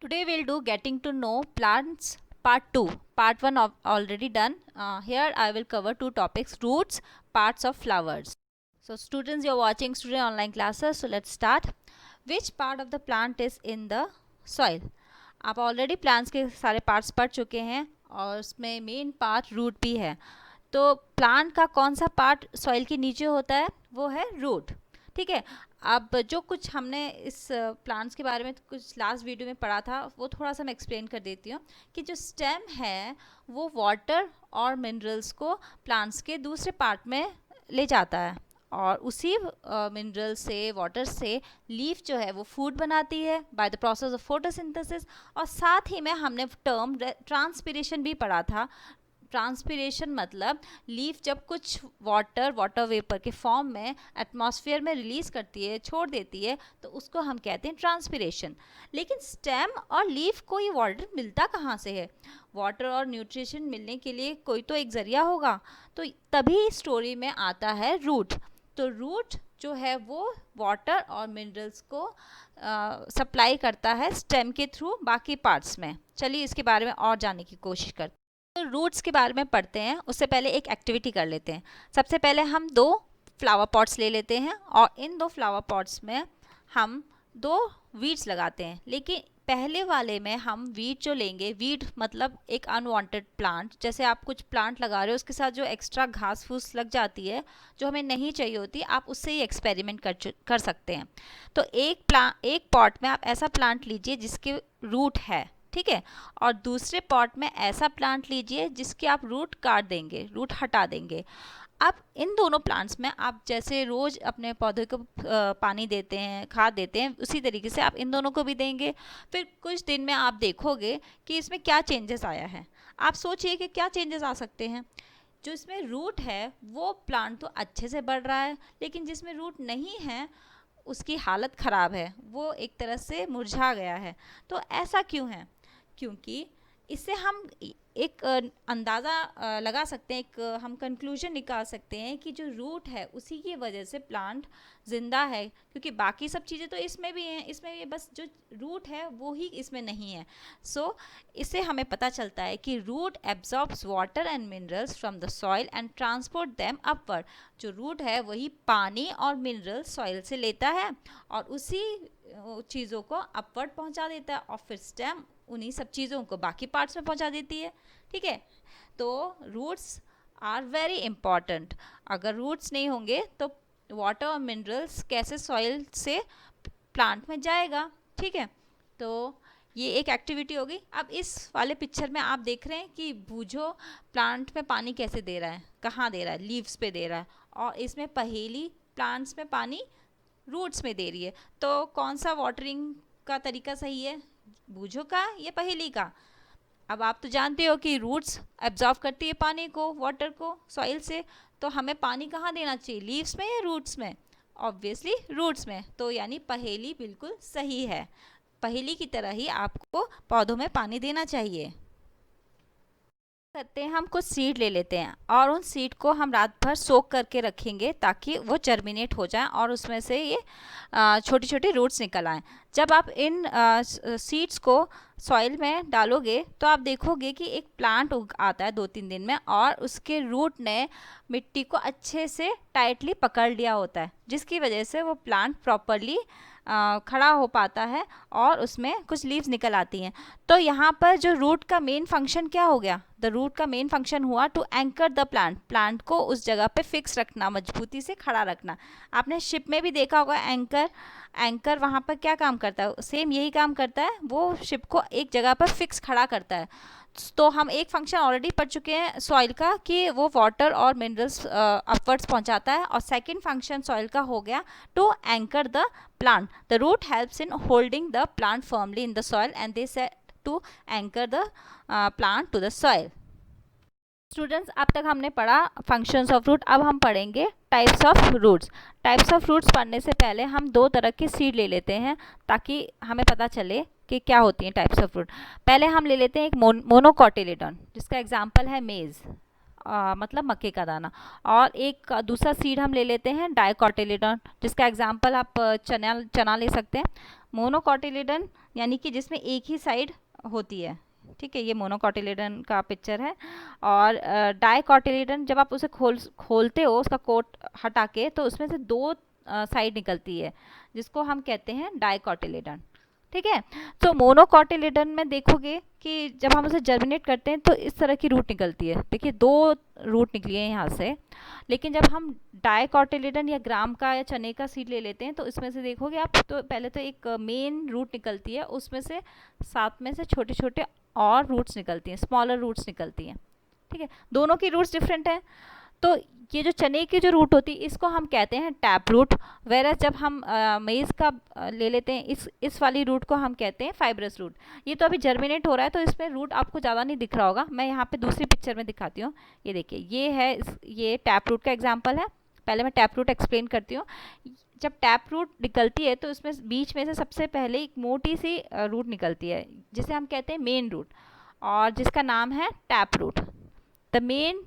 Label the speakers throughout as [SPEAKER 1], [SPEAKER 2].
[SPEAKER 1] Today we'll do getting to know plants part 2. Part 1 already done. Here I will cover two topics: roots, parts of flowers. So students, you're watching student online classes. So let's start. Which part of the plant is in the soil? आप already plants के सारे parts पढ़ चुके हैं और उसमें main part root भी है. तो प्लांट का कौन सा पार्ट सॉइल के नीचे होता है? वो है रूट. ठीक है. अब जो कुछ हमने इस प्लांट्स के बारे में कुछ लास्ट वीडियो में पढ़ा था वो थोड़ा सा मैं एक्सप्लेन कर देती हूँ कि जो स्टेम है वो वाटर और मिनरल्स को प्लांट्स के दूसरे पार्ट में ले जाता है और उसी मिनरल से वाटर से लीफ जो है वो फूड बनाती है by the process of photosynthesis. और साथ ही में हमने टर्म ट्रांसपिरेशन भी पढ़ा था. ट्रांसपिरेशन मतलब लीफ जब कुछ वाटर वेपर के फॉर्म में एटमॉस्फेयर में रिलीज करती है, छोड़ देती है, तो उसको हम कहते हैं ट्रांसपिरेशन. लेकिन स्टेम और लीफ को ये वाटर मिलता कहाँ से है? वाटर और न्यूट्रिशन मिलने के लिए कोई तो एक ज़रिया होगा. तो तभी स्टोरी में आता है रूट. तो रूट जो है वो वाटर और मिनरल्स को सप्लाई करता है स्टेम के थ्रू बाकी पार्ट्स में. चलिए इसके बारे में और जानने की कोशिश करते हैं. तो रूट्स के बारे में पढ़ते हैं उससे पहले एक एक्टिविटी कर लेते हैं. सबसे पहले हम दो फ्लावर पॉट्स ले लेते हैं और इन दो फ्लावर पॉट्स में हम दो वीड्स लगाते हैं. लेकिन पहले वाले में हम वीड जो लेंगे, वीड मतलब एक अनवांटेड प्लांट, जैसे आप कुछ प्लांट लगा रहे हो उसके साथ जो एक्स्ट्रा घास फूस लग जाती है जो हमें नहीं चाहिए होती, आप उससे ही एक्सपेरिमेंट कर सकते हैं. तो एक पॉट में आप ऐसा प्लांट लीजिए जिसके रूट है, ठीक है, और दूसरे पॉट में ऐसा प्लांट लीजिए जिसके आप रूट काट देंगे, रूट हटा देंगे. अब इन दोनों प्लांट्स में आप जैसे रोज़ अपने पौधे को पानी देते हैं, खाद देते हैं, उसी तरीके से आप इन दोनों को भी देंगे. फिर कुछ दिन में आप देखोगे कि इसमें क्या चेंजेस आया है. आप सोचिए कि क्या चेंजेस आ सकते हैं. जो इसमें रूट है वो प्लांट तो अच्छे से बढ़ रहा है, लेकिन जिसमें रूट नहीं है उसकी हालत ख़राब है, वो एक तरह से मुरझा गया है. तो ऐसा क्यों है? क्योंकि इससे हम एक अंदाज़ा लगा सकते हैं, एक हम कंक्लूजन निकाल सकते हैं कि जो रूट है उसी की वजह से प्लांट ज़िंदा है, क्योंकि बाकी सब चीज़ें तो इसमें भी हैं, इसमें भी बस जो रूट है वो ही इसमें नहीं है. सो इससे हमें पता चलता है कि root absorbs water and minerals from the soil and transport them upward. जो रूट है वही पानी और मिनरल सॉइल से लेता है और उसी चीज़ों को अपवर्ड पहुंचा देता है और फिर स्टेम उन्हीं सब चीज़ों को बाकी पार्ट्स में पहुंचा देती है. ठीक है. तो रूट्स आर वेरी इम्पॉर्टेंट. अगर रूट्स नहीं होंगे तो वाटर और मिनरल्स कैसे सॉइल से प्लांट में जाएगा. ठीक है. तो ये एक एक्टिविटी होगी. अब इस वाले पिक्चर में आप देख रहे हैं कि बूझो प्लांट में पानी कैसे दे रहा है, कहाँ दे रहा है, लीव्स पे दे रहा है, और इसमें पहेली प्लांट्स में पानी रूट्स में दे रही है. तो कौन सा वाटरिंग का तरीका सही है, बूझो का या पहेली का? अब आप तो जानते हो कि रूट्स एब्जॉर्ब करती है पानी को, वाटर को सॉइल से. तो हमें पानी कहाँ देना चाहिए, लीव्स में या रूट्स में? ऑब्वियसली रूट्स में. तो यानी पहेली बिल्कुल सही है. पहेली की तरह ही आपको पौधों में पानी देना चाहिए. करते हैं, हम कुछ सीड ले लेते हैं और उन सीड को हम रात भर सोक करके रखेंगे ताकि वो जर्मिनेट हो जाए और उसमें से ये छोटी छोटी रूट्स निकल आएँ. जब आप इन सीड्स को सॉइल में डालोगे तो आप देखोगे कि एक प्लांट उग आता है 2-3 दिन में और उसके रूट ने मिट्टी को अच्छे से टाइटली पकड़ लिया होता है, जिसकी वजह से वो प्लांट प्रॉपरली खड़ा हो पाता है और उसमें कुछ लीव्स निकल आती हैं. तो यहाँ पर जो रूट का मेन फंक्शन क्या हो गया? द रूट का मेन फंक्शन हुआ to anchor the plant. Plant को उस जगह पे फिक्स रखना, मजबूती से खड़ा रखना. आपने शिप में भी देखा होगा एंकर वहाँ पर क्या काम करता है? सेम यही काम करता है, वो शिप को एक जगह पर फिक्स खड़ा करता है. तो हम एक फंक्शन ऑलरेडी पढ़ चुके हैं सॉइल का कि वो वाटर और मिनरल्स अपवर्ड्स पहुंचाता है, और सेकंड फंक्शन सॉइल का हो गया to anchor the plant. The root helps in holding the plant firmly in the soil and they said to anchor the plant to the soil. Students, अब तक हमने पढ़ा फंक्शंस ऑफ रूट. अब हम पढ़ेंगे types of roots. Types of roots पढ़ने से पहले हम दो तरह के सीड ले लेते हैं ताकि हमें पता चले कि क्या होती हैं टाइप्स ऑफ रूट. पहले हम ले लेते हैं एक मोनोकोटिलेडॉन जिसका एग्जांपल है मेज़. मतलब मक्के का दाना। और एक दूसरा सीड हम ले लेते हैं डाइकोटिलेडन, जिसका एग्जांपल आप चना चना ले सकते हैं। मोनोकोटिलेडन यानी कि जिसमें एक ही साइड होती है, ठीक है, ये मोनोकोटिलेडन का पिक्चर है। और डाइकोटिलेडन जब आप उसे खोलते हो उसका कोट हटा के, तो उसमें से दो साइड निकलती है, जिसको हम कहते हैं डाइकोटिलेडन, ठीक है। तो मोनोकोटिलेडन में देखोगे कि जब हम उसे जर्मिनेट करते हैं तो इस तरह की रूट निकलती है, देखिए दो रूट निकली है यहाँ से। लेकिन जब हम डाइकोटिलेडन या ग्राम का या चने का सीड ले लेते हैं तो इसमें से देखोगे आप, तो पहले तो एक मेन रूट निकलती है, उसमें से साथ में से छोटे छोटे और रूट्स निकलती हैं, स्मॉलर रूट्स निकलती हैं, ठीक है। दोनों की रूट्स डिफरेंट हैं। तो ये जो चने की जो रूट होती है इसको हम कहते हैं टैप रूट, वेरस जब हम मेज़ का ले लेते हैं इस वाली रूट को हम कहते हैं फाइब्रस रूट। ये तो अभी जर्मिनेट हो रहा है तो इसमें रूट आपको ज़्यादा नहीं दिख रहा होगा, मैं यहाँ पे दूसरी पिक्चर में दिखाती हूँ। ये देखिए, ये है ये टैप रूट का एग्जाम्पल है। पहले मैं टैप रूट एक्सप्लेन करती हूँ। जब टैप रूट निकलती है तो इसमें बीच में से सबसे पहले एक मोटी सी रूट निकलती है, जिसे हम कहते हैं मेन रूट, और जिसका नाम है tap root. The main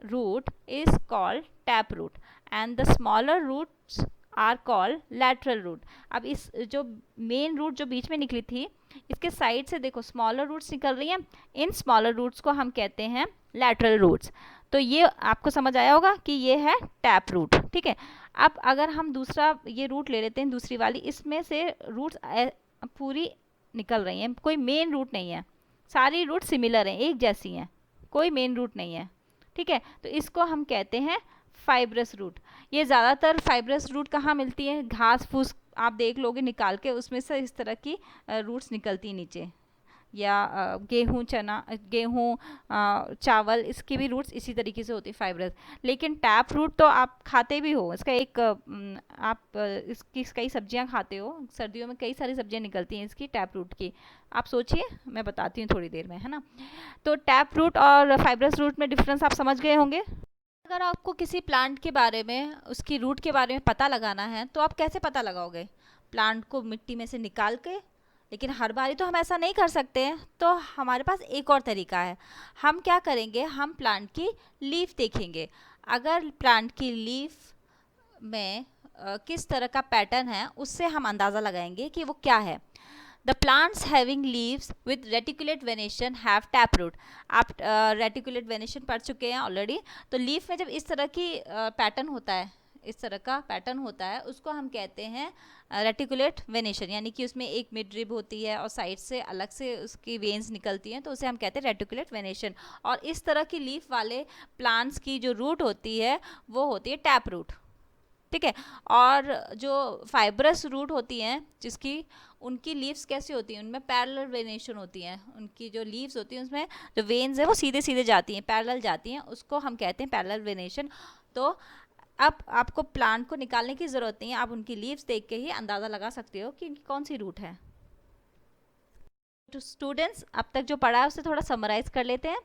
[SPEAKER 1] root is called tap root and the smaller roots are called lateral root। अब इस जो मेन रूट जो बीच में निकली थी, इसके साइड से देखो स्मॉलर रूट्स निकल रही हैं, इन स्मॉलर रूट्स को हम कहते हैं लैटरल रूट्स। तो ये आपको समझ आया होगा कि ये है टैप रूट, ठीक है। अब अगर हम दूसरा ये रूट ले लेते हैं, दूसरी वाली, इसमें से रूट्स पूरी निकल रही हैं, कोई मेन रूट नहीं है, सारी रूट सिमिलर हैं, एक जैसी हैं, कोई मेन रूट नहीं है, ठीक है। तो इसको हम कहते हैं फाइब्रस रूट। ये ज़्यादातर फाइब्रस रूट कहाँ मिलती है, घास फूस आप देख लोगे निकाल के, उसमें से इस तरह की रूट्स निकलती नीचे, या गेहूँ चना गेहूँ चावल, इसकी भी रूट्स इसी तरीके से होती है फाइब्रस। लेकिन टैप रूट तो आप खाते भी हो, इसका एक आप इसकी कई सब्जियां खाते हो, सर्दियों में कई सारी सब्जियां निकलती हैं इसकी टैप रूट की। आप सोचिए, मैं बताती हूँ थोड़ी देर में, है ना। तो टैप रूट और फाइब्रस रूट में डिफरेंस आप समझ गए होंगे। अगर आपको किसी प्लांट के बारे में, उसकी रूट के बारे में पता लगाना है तो आप कैसे पता लगाओगे? प्लांट को मिट्टी में से निकाल के। लेकिन हर बारी तो हम ऐसा नहीं कर सकते हैं, तो हमारे पास एक और तरीका है। हम क्या करेंगे, हम प्लांट की लीफ देखेंगे। अगर प्लांट की लीफ में किस तरह का पैटर्न है, उससे हम अंदाज़ा लगाएंगे कि वो क्या है। The plants having leaves with reticulate venation have taproot। आप रेटिकुलेट वेनेशन पढ़ चुके हैं ऑलरेडी। तो लीफ में जब इस तरह की पैटर्न होता है, इस तरह का पैटर्न होता है, उसको हम कहते हैं रेटिकुलेट वेनेशन, यानी कि उसमें एक मिड रिब होती है और साइड से अलग से उसकी वेन्स निकलती हैं, तो उसे हम कहते हैं रेटिकुलेट वेनेशन। और इस तरह की लीफ वाले प्लांट्स की जो रूट होती है वो होती है टैप रूट, ठीक है। और जो फाइब्रस रूट होती हैं जिसकी, उनकी लीव्स कैसी होती हैं, उनमें पैरेलल वेनेशन होती हैं, उनकी जो लीव्स होती हैं उसमें जो वेन्स है वो सीधे सीधे जाती हैं, पैरेलल जाती हैं, उसको हम कहते हैं पैरेलल वेनेशन। तो अब आपको प्लांट को निकालने की ज़रूरत नहीं है, आप उनकी लीव्स देख के ही अंदाज़ा लगा सकते हो कि इनकी कौन सी रूट है। तो स्टूडेंट्स, अब तक जो पढ़ा है उसे थोड़ा समराइज कर लेते हैं।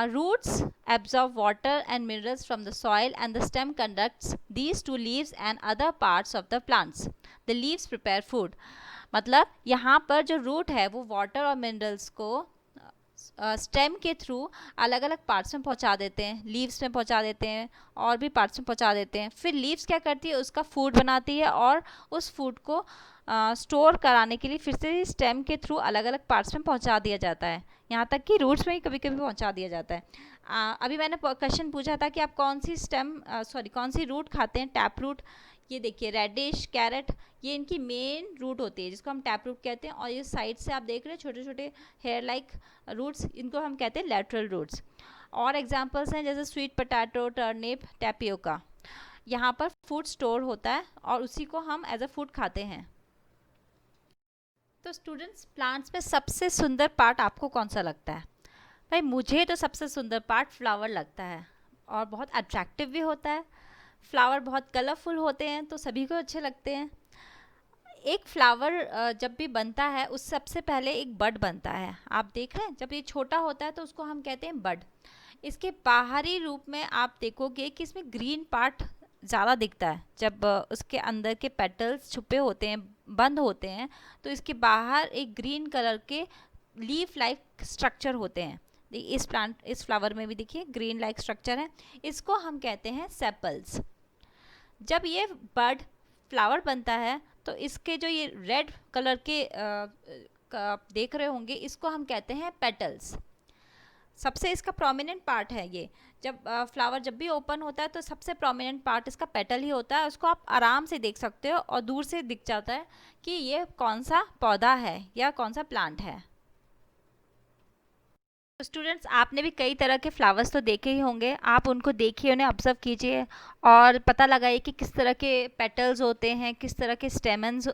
[SPEAKER 1] Roots absorb water and minerals from the soil and the stem conducts these to leaves and other parts of the plants. The leaves prepare food। मतलब यहाँ पर जो रूट है वो वाटर और मिनरल्स को स्टेम के थ्रू अलग अलग पार्ट्स में पहुँचा देते हैं, लीव्स में पहुँचा देते हैं और भी पार्ट्स में पहुँचा देते हैं। फिर लीव्स क्या करती है, उसका फूड बनाती है और उस फूड को स्टोर कराने के लिए फिर से स्टेम के थ्रू अलग अलग पार्ट्स में पहुँचा दिया जाता है, यहाँ तक कि रूट्स में ही कभी कभी पहुँचा दिया जाता है। अभी मैंने क्वेश्चन पूछा था कि आप कौन सी रूट खाते हैं, टैप रूट। ये देखिए रेडिश कैरेट, ये इनकी मेन रूट होती है जिसको हम टैप रूट कहते हैं। और ये साइड से आप देख रहे हैं छोटे छोटे हेयर लाइक रूट्स, इनको हम कहते हैं लैटरल रूट्स। और एग्जांपल्स हैं जैसे स्वीट पोटैटो, टर्निप, टैपियोका। यहाँ पर फूड स्टोर होता है और उसी को हम एज अ फूड खाते हैं। तो स्टूडेंट्स, प्लांट्स में सबसे सुंदर पार्ट आपको कौन सा लगता है? भाई मुझे तो सबसे सुंदर पार्ट फ्लावर लगता है, और बहुत अट्रैक्टिव भी होता है। फ्लावर बहुत कलरफुल होते हैं तो सभी को अच्छे लगते हैं। एक फ्लावर जब भी बनता है उस सबसे पहले एक बड बनता है, आप देख रहे हैं, जब ये छोटा होता है तो उसको हम कहते हैं बड। इसके बाहरी रूप में आप देखोगे कि इसमें ग्रीन पार्ट ज़्यादा दिखता है, जब उसके अंदर के पेटल्स छुपे होते हैं, बंद होते हैं, तो इसके बाहर एक ग्रीन कलर के लीफ लाइक स्ट्रक्चर होते हैं। इस फ्लावर में भी देखिए ग्रीन लाइक स्ट्रक्चर है, इसको हम कहते हैं सेपल्स। जब ये बड फ्लावर बनता है तो इसके जो ये रेड कलर के आप देख रहे होंगे, इसको हम कहते हैं पेटल्स। सबसे इसका प्रोमिनेंट पार्ट है ये। जब फ्लावर जब भी ओपन होता है तो सबसे प्रोमिनेंट पार्ट इसका पेटल ही होता है। उसको आप आराम से देख सकते हो और दूर से दिख जाता है कि ये कौन सा पौधा है या कौन सा प्लांट है। तो स्टूडेंट्स, आपने भी कई तरह के फ्लावर्स तो देखे ही होंगे, आप उनको देखिए, उन्हें ऑब्जर्व कीजिए और पता लगाइए कि किस तरह के पेटल्स होते हैं, किस तरह के स्टेमन्स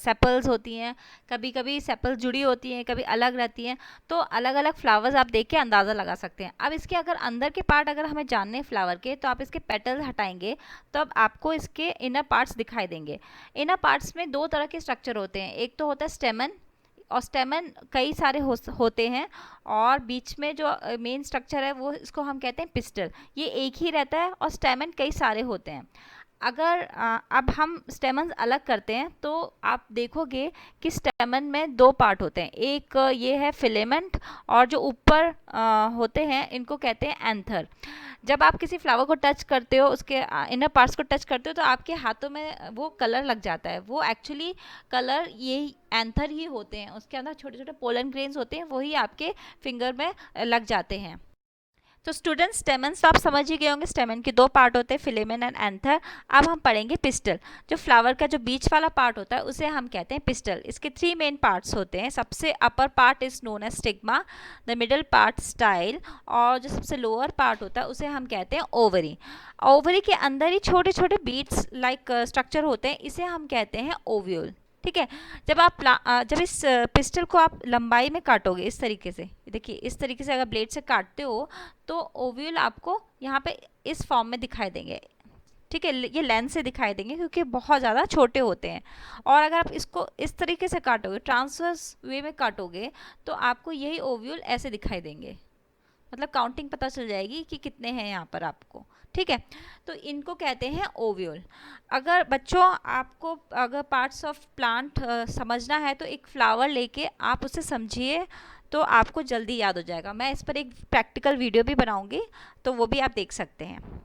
[SPEAKER 1] सेपल्स होती हैं। कभी कभी सेपल्स जुड़ी होती हैं, कभी अलग रहती हैं। तो अलग अलग फ्लावर्स आप देख के अंदाज़ा लगा सकते हैं। अब इसके अगर अंदर के पार्ट अगर हमें जानने हैं फ्लावर के, तो आप इसके पेटल्स हटाएंगे तो अब आपको इसके इनर पार्ट्स दिखाई देंगे। इनर पार्ट्स में दो तरह के स्ट्रक्चर होते हैं, एक तो होता है स्टेमन, और स्टेमन कई सारे होते हैं, और बीच में जो मेन स्ट्रक्चर है वो इसको हम कहते हैं पिस्टल। ये एक ही रहता है और स्टेमन कई सारे होते हैं। अगर अब हम स्टेमन्स अलग करते हैं तो आप देखोगे कि स्टेमन में दो पार्ट होते हैं, एक ये है फिलेमेंट, और जो ऊपर होते हैं इनको कहते हैं एंथर। जब आप किसी फ्लावर को टच करते हो, उसके इनर पार्ट्स को टच करते हो, तो आपके हाथों में वो कलर लग जाता है। वो एक्चुअली कलर ये एंथर ही होते हैं, उसके अंदर छोटे छोटे पोलन ग्रेन्स होते हैं, वही आपके फिंगर में लग जाते हैं। तो स्टूडेंट्स, स्टेमन्स तो आप समझ ही गए होंगे, स्टेमन के दो पार्ट होते हैं, फिलेमेन एंड एंथर। अब हम पढ़ेंगे पिस्टल। जो फ्लावर का जो बीच वाला पार्ट होता है उसे हम कहते हैं पिस्टल। इसके थ्री मेन पार्ट्स होते हैं। सबसे upper part is known as stigma, the middle part style, और जो सबसे लोअर पार्ट होता है उसे हम कहते हैं ओवरी। ओवरी के अंदर ही छोटे छोटे बीड्स लाइक स्ट्रक्चर होते हैं, इसे हम कहते हैं ओव्यूल। ठीक है। जब इस पिस्टल को आप लंबाई में काटोगे इस तरीके से, देखिए इस तरीके से अगर ब्लेड से काटते हो तो ओव्यूल आपको यहाँ पे इस फॉर्म में दिखाई देंगे। ठीक है, ये लेंस से दिखाई देंगे क्योंकि बहुत ज़्यादा छोटे होते हैं। और अगर आप इसको इस तरीके से काटोगे, ट्रांसवर्स वे में काटोगे, तो आपको यही ओव्यूल ऐसे दिखाई देंगे। मतलब काउंटिंग पता चल जाएगी कि कितने हैं यहाँ पर आपको। ठीक है, तो इनको कहते हैं ओव्यूल। अगर बच्चों आपको अगर पार्ट्स ऑफ प्लांट समझना है तो एक फ्लावर लेके आप उसे समझिए, तो आपको जल्दी याद हो जाएगा। मैं इस पर एक प्रैक्टिकल वीडियो भी बनाऊंगी, तो वो भी आप देख सकते हैं।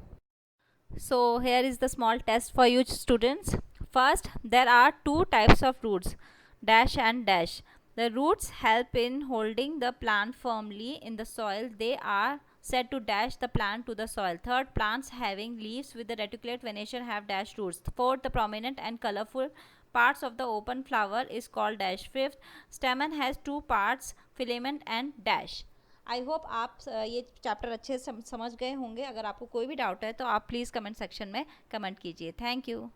[SPEAKER 1] So here is the small test for you students. First, there are two types of roots, dash and dash. The roots help in holding the plant firmly in the soil. They are said to dash the plant to the soil. Third, plants having leaves with the reticulate venation have dash roots. Fourth, the prominent and colorful parts of the open flower is called dash. Fifth, stamen has two parts, filament and dash. I hope आप ये chapter अच्छे से समझ गए होंगे। अगर आपको कोई भी डाउट है तो आप प्लीज़ कमेंट सेक्शन में कमेंट कीजिए। Thank you.